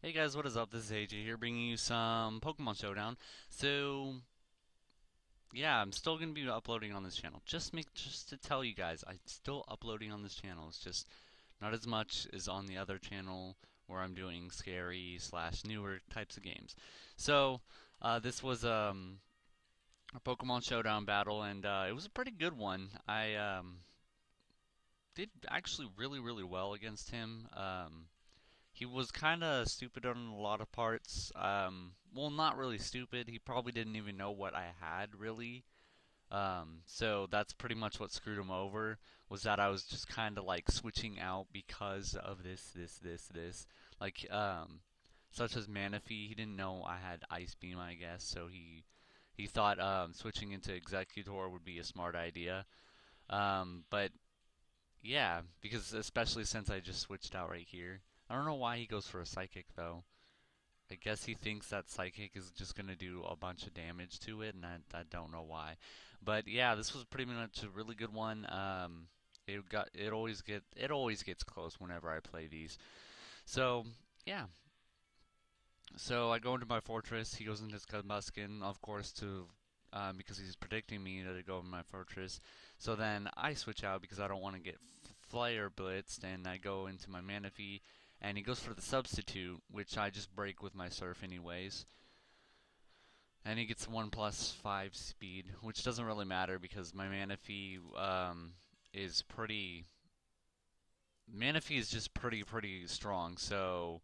Hey guys, what is up? This is AJ here, bringing you some Pokemon Showdown. So, yeah, I'm still gonna be uploading on this channel. Just to tell you guys, I'm still uploading on this channel. It's just not as much as on the other channel where I'm doing scary slash newer types of games. So, this was a Pokemon Showdown battle, and it was a pretty good one. I did actually really well against him. He was kind of stupid on a lot of parts. Well, not really stupid. He probably didn't even know what I had really. So that's pretty much what screwed him over. Was that I was just kind of like switching out because of this. Like, such as Manaphy. He didn't know I had Ice Beam, I guess. So he thought switching into Executor would be a smart idea. But yeah, because especially since I just switched out right here. I don't know why he goes for a psychic though. I guess he thinks that psychic is just gonna do a bunch of damage to it, and I don't know why. But yeah, this was pretty much a really good one. It always gets close whenever I play these. So yeah, so I go into my fortress. He goes into his Combuskin, of course, to because he's predicting me to go in my fortress. So then I switch out because I don't want to get flyer blitzed, and I go into my Manaphy, and he goes for the substitute, which I just break with my Surf anyways. And he gets 1+5 speed, which doesn't really matter because my Manaphy is pretty. Manaphy is just pretty strong, so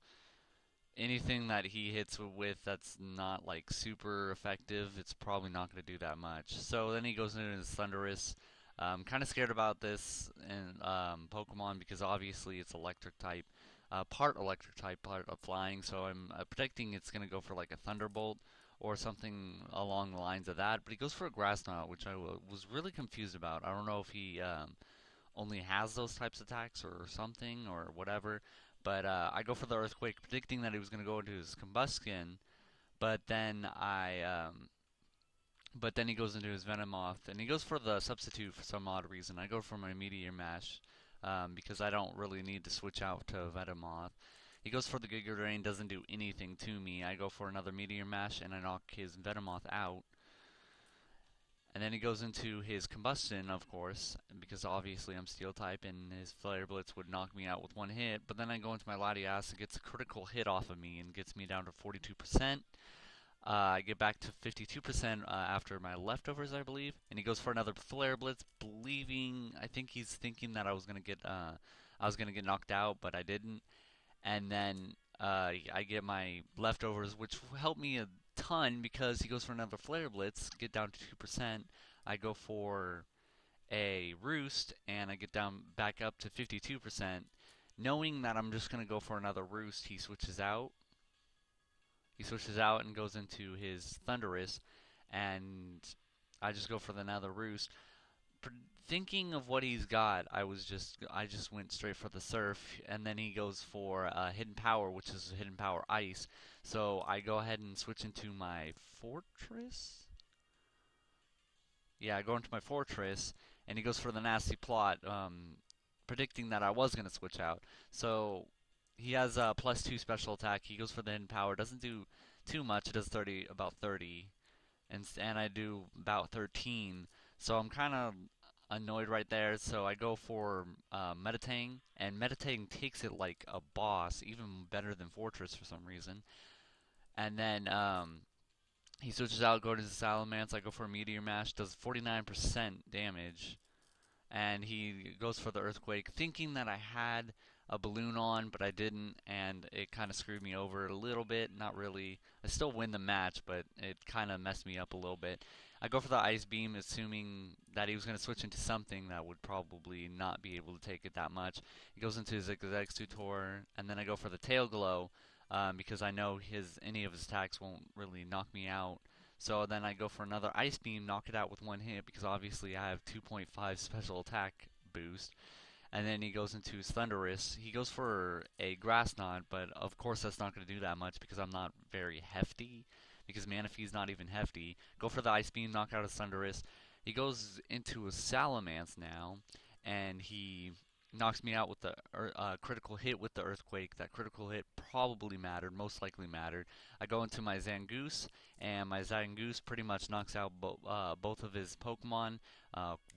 anything that he hits with that's not like super effective, it's probably not going to do that much. So then he goes into his Thundurus. I'm kind of scared about this in Pokemon because obviously it's electric type, part electric type, part of flying. So I'm predicting it's going to go for like a Thunderbolt or something along the lines of that. But he goes for a Grass Knot, which I was really confused about. I don't know if he only has those types of attacks or something or whatever. But I go for the Earthquake, predicting that he was going to go into his Combuskin. But then but then he goes into his Venomoth, and he goes for the substitute for some odd reason. I go for my Meteor Mash because I don't really need to switch out to Venomoth. He goes for the Giga Drain, doesn't do anything to me. I go for another Meteor Mash, and I knock his Venomoth out. And then he goes into his combustion, of course, because obviously I'm steel type and his flare blitz would knock me out with one hit. But then I go into my Latias and gets a critical hit off of me and gets me down to 42%. I get back to 52% after my leftovers, I believe. And he goes for another flare blitz, I think he's thinking that I was gonna get knocked out, but I didn't. And then I get my leftovers, which help me a ton because he goes for another flare blitz, get down to 2%. I go for a roost, and I get down back up to 52%. Knowing that I'm just gonna go for another roost, he switches out. He switches out and goes into his Thundurus, and I just go for another roost thinking of what he's got, I just went straight for the surf, and then he goes for hidden power, which is hidden power ice. So I go ahead and switch into my fortress. Yeah, I go into my fortress, and he goes for the nasty plot, predicting that I was gonna switch out. So he has a +2 special attack. He goes for the hidden power. Doesn't do too much. It does 30, and I do about 13. So I'm kind of annoyed right there. So I go for Meditating, and Meditating takes it like a boss, even better than Fortress for some reason. And then he switches out, go to the Salamence. I go for a Meteor Mash, does 49% damage, and he goes for the Earthquake, thinking that I had a balloon on, but I didn't, and it kind of screwed me over a little bit. Not really. I still win the match, but it kind of messed me up a little bit. I go for the Ice Beam, assuming that he was going to switch into something that would probably not be able to take it that much. He goes into his Executor, and then I go for the Tail Glow, because I know any of his attacks won't really knock me out. So then I go for another Ice Beam, knock it out with one hit because obviously I have 2.5 special attack boost. And then he goes into his Thundurus. He goes for a Grass Knot, but of course that's not going to do that much because I'm not very hefty. Because Manaphy's not even hefty. Go for the Ice Beam, knock out his Thundurus. He goes into a Salamence now, and he knocks me out with the critical hit with the earthquake. That critical hit probably mattered, most likely mattered. I go into my Zangoose, and my Zangoose pretty much knocks out both of his Pokemon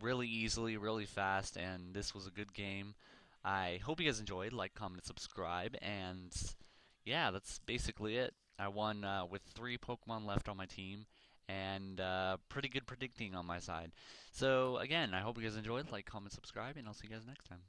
really easily, really fast, and this was a good game. I hope you guys enjoyed. Like, comment, and subscribe, and yeah, that's basically it. I won with 3 Pokemon left on my team, and pretty good predicting on my side. So again, I hope you guys enjoyed. Like, comment, subscribe, and I'll see you guys next time.